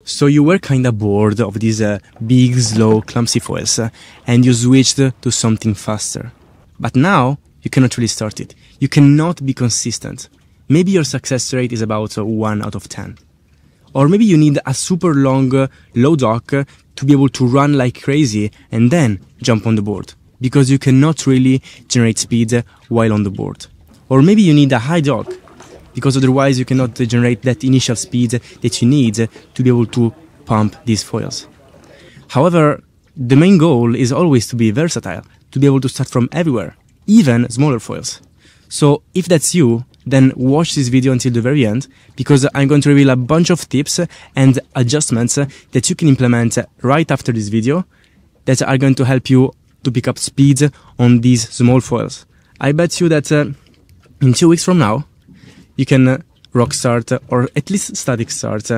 So you were kinda bored of these big, slow, clumsy foils and you switched to something faster. But now you cannot really start it. You cannot be consistent. Maybe your success rate is about 1 out of 10. Or maybe you need a super long low dock to be able to run like crazy and then jump on the board, because you cannot really generate speed while on the board. Or maybe you need a high dock, because otherwise you cannot generate that initial speed that you need to be able to pump these foils. However, the main goal is always to be versatile, to be able to start from everywhere, even smaller foils. So if that's you, then watch this video until the very end, because I'm going to reveal a bunch of tips and adjustments that you can implement right after this video that are going to help you to pick up speed on these small foils. I bet you that in 2 weeks from now, you can rock start or at least static start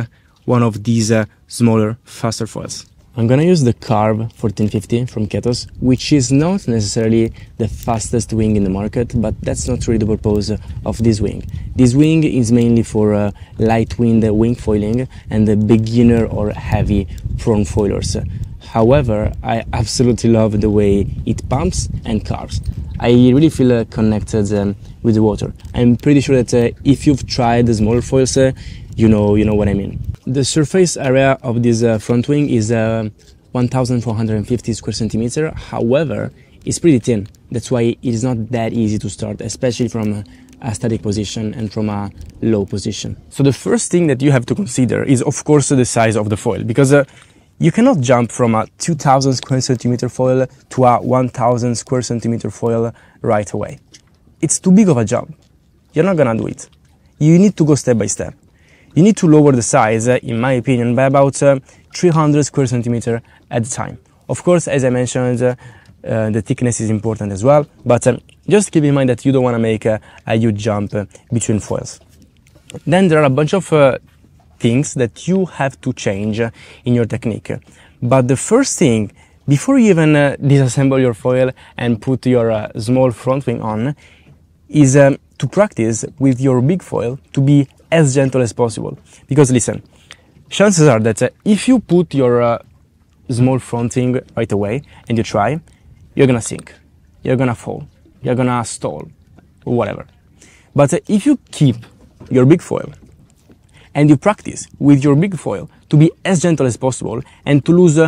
one of these smaller, faster foils. I'm gonna use the Karve 1450 from Ketos, which is not necessarily the fastest wing in the market, but that's not really the purpose of this wing. This wing is mainly for light wind wing foiling and the beginner or heavy prone foilers. However, I absolutely love the way it pumps and carves. I really feel connected with the water. I'm pretty sure that if you've tried the smaller foils, you know what I mean. The surface area of this front wing is 1,450 square centimeter. However, it's pretty thin. That's why it is not that easy to start, especially from a static position and from a low position. So the first thing that you have to consider is, of course, the size of the foil, because you cannot jump from a 2,000 square centimeter foil to a 1,000 square centimeter foil right away. It's too big of a jump. You're not gonna do it. You need to go step by step. You need to lower the size, in my opinion, by about 300 square centimeter at a time. Of course, as I mentioned, the thickness is important as well, but just keep in mind that you don't want to make a huge jump between foils. Then there are a bunch of things that you have to change in your technique. But the first thing, before you even disassemble your foil and put your small front wing on, is to practice with your big foil to be as gentle as possible. Because listen, chances are that if you put your small front wing right away and you try, you're gonna sink, you're gonna fall, you're gonna stall, or whatever. But if you keep your big foil and you practice with your big foil to be as gentle as possible and to lose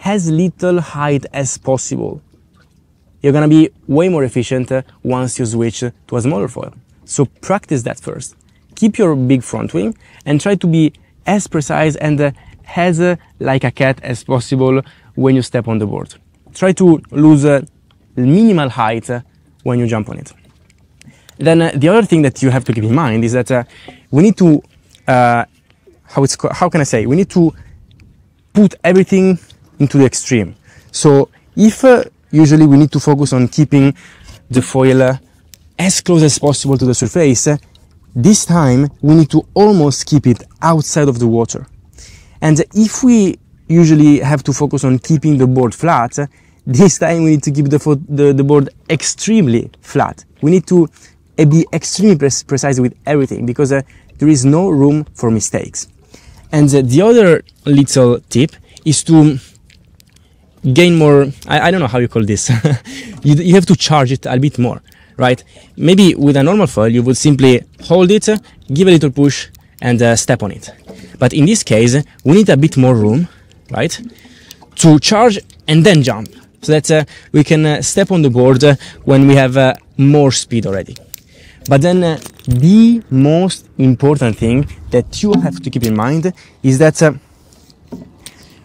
as little height as possible, you're gonna be way more efficient once you switch to a smaller foil. So practice that first. Keep your big front wing and try to be as precise and as like a cat as possible when you step on the board. Try to lose minimal height when you jump on it. Then the other thing that you have to keep in mind is that we need to, how can I say, we need to put everything into the extreme. So if usually we need to focus on keeping the foil as close as possible to the surface, this time we need to almost keep it outside of the water. And if we usually have to focus on keeping the board flat, this time we need to keep the board extremely flat. We need to be extremely precise with everything, because there is no room for mistakes. And the other little tip is to gain more, I don't know how you call this, you have to charge it a bit more. Right? Maybe with a normal foil, you would simply hold it, give a little push, and step on it. But in this case, we need a bit more room, right? To charge and then jump, so that we can step on the board when we have more speed already. But then the most important thing that you have to keep in mind is that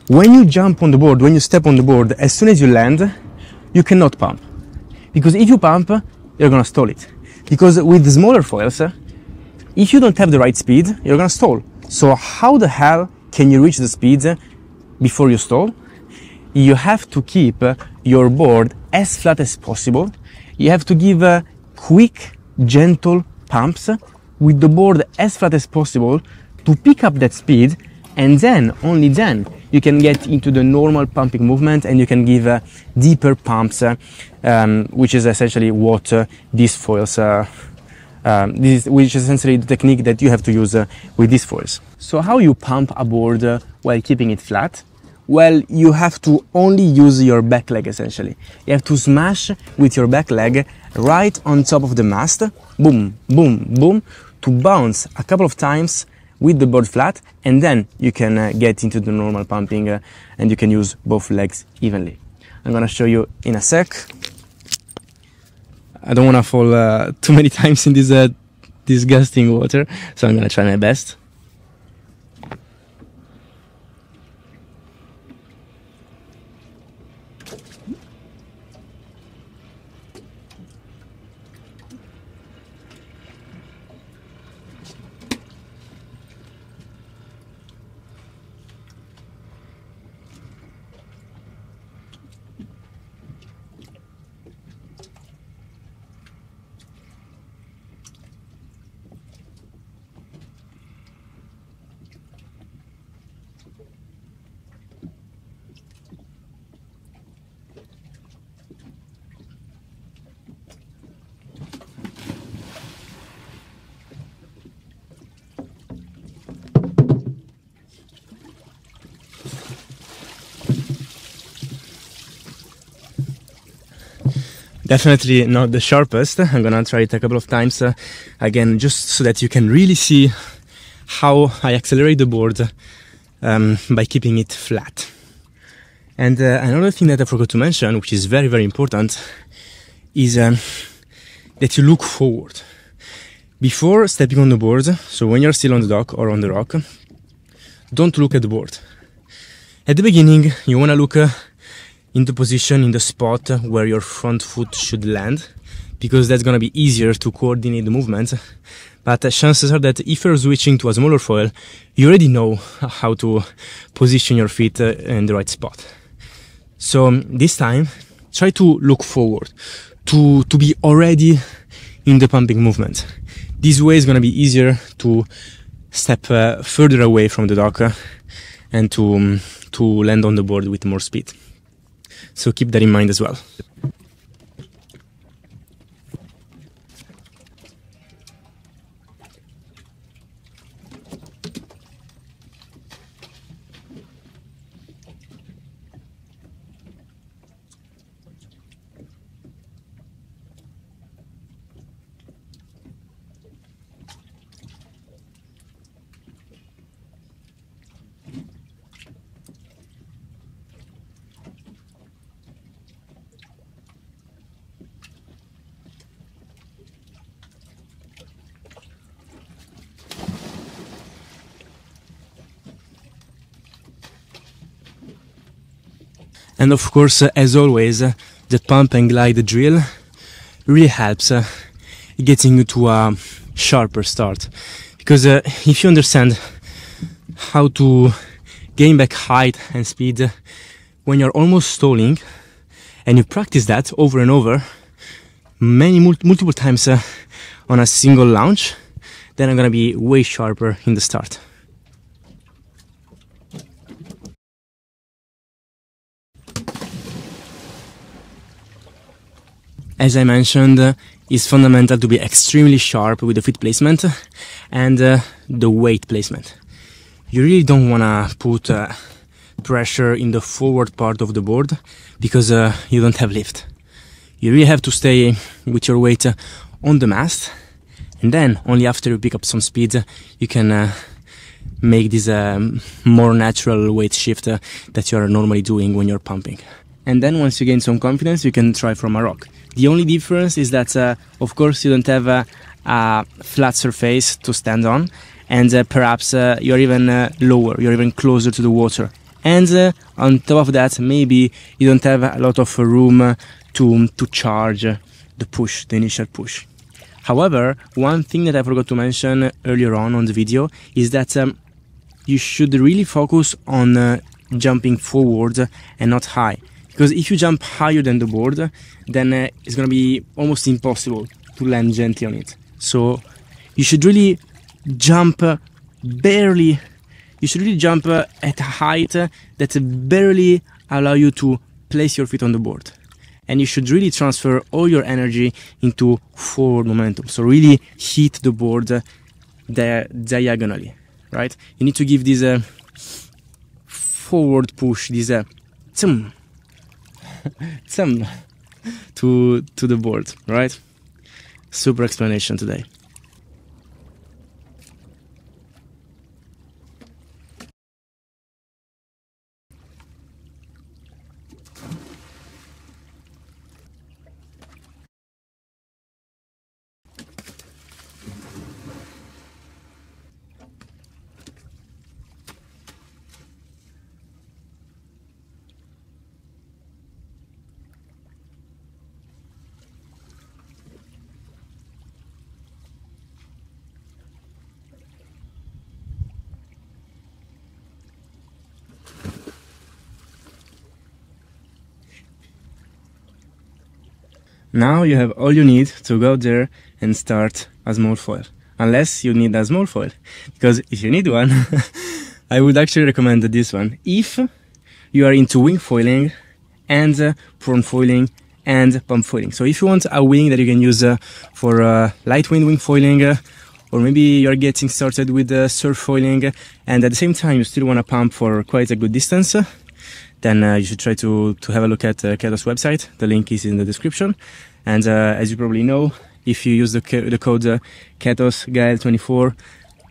when you jump on the board, when you step on the board, as soon as you land, you cannot pump. Because if you pump, you're gonna stall it. Because with the smaller foils, if you don't have the right speed, you're gonna stall. So how the hell can you reach the speed before you stall? You have to keep your board as flat as possible. You have to give quick, gentle pumps with the board as flat as possible to pick up that speed, and then, only then, you can get into the normal pumping movement and you can give deeper pumps, which is essentially what these foils which is essentially the technique that you have to use with these foils. So how you pump a board while keeping it flat? Well, you have to only use your back leg essentially. You have to smash with your back leg right on top of the mast, boom, boom, boom, to bounce a couple of times with the board flat, and then you can get into the normal pumping and you can use both legs evenly. I'm gonna show you in a sec. I don't want to fall too many times in this disgusting water, so I'm gonna try my best. Definitely not the sharpest. I'm gonna try it a couple of times again, just so that you can really see how I accelerate the board by keeping it flat. And another thing that I forgot to mention, which is very, very important, is that you look forward. Before stepping on the board, so when you're still on the dock or on the rock, don't look at the board. At the beginning, you wanna look in the position, in the spot where your front foot should land, because that's gonna be easier to coordinate the movement. But chances are that if you're switching to a smaller foil, you already know how to position your feet in the right spot. So this time, try to look forward, to be already in the pumping movement. This way is gonna be easier to step further away from the dock and to land on the board with more speed. So keep that in mind as well. And of course, as always, the pump and glide drill really helps getting you to a sharper start. Because if you understand how to gain back height and speed when you're almost stalling, and you practice that over and over, multiple times on a single launch, then I'm gonna be way sharper in the start. As I mentioned, it's fundamental to be extremely sharp with the feet placement and the weight placement. You really don't want to put pressure in the forward part of the board because you don't have lift. You really have to stay with your weight on the mast, and then only after you pick up some speed you can make this more natural weight shift that you are normally doing when you're pumping. And then once you gain some confidence, you can try from a rock. The only difference is that, of course, you don't have a flat surface to stand on, and perhaps you're even lower, you're even closer to the water. And on top of that, maybe you don't have a lot of room to charge the push, the initial push. However, one thing that I forgot to mention earlier on the video is that you should really focus on jumping forward and not high. Because if you jump higher than the board, then it's going to be almost impossible to land gently on it. So you should really jump barely, you should really jump at a height that barely allow you to place your feet on the board. and you should really transfer all your energy into forward momentum. So really hit the board diagonally, right? You need to give this forward push, this tsum to the board, right? Super explanation today. Now you have all you need to go there and start a small foil, unless you need a small foil, because if you need one, I would actually recommend this one. If you are into wing foiling and prone foiling and pump foiling. So if you want a wing that you can use for light wing foiling, or maybe you're getting started with surf foiling and at the same time you still want to pump for quite a good distance, then you should try to have a look at Ketos website. The link is in the description. And as you probably know, if you use the code Ketos Guide 24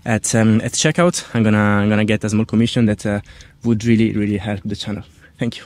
at checkout, I'm gonna get a small commission that would really help the channel. Thank you.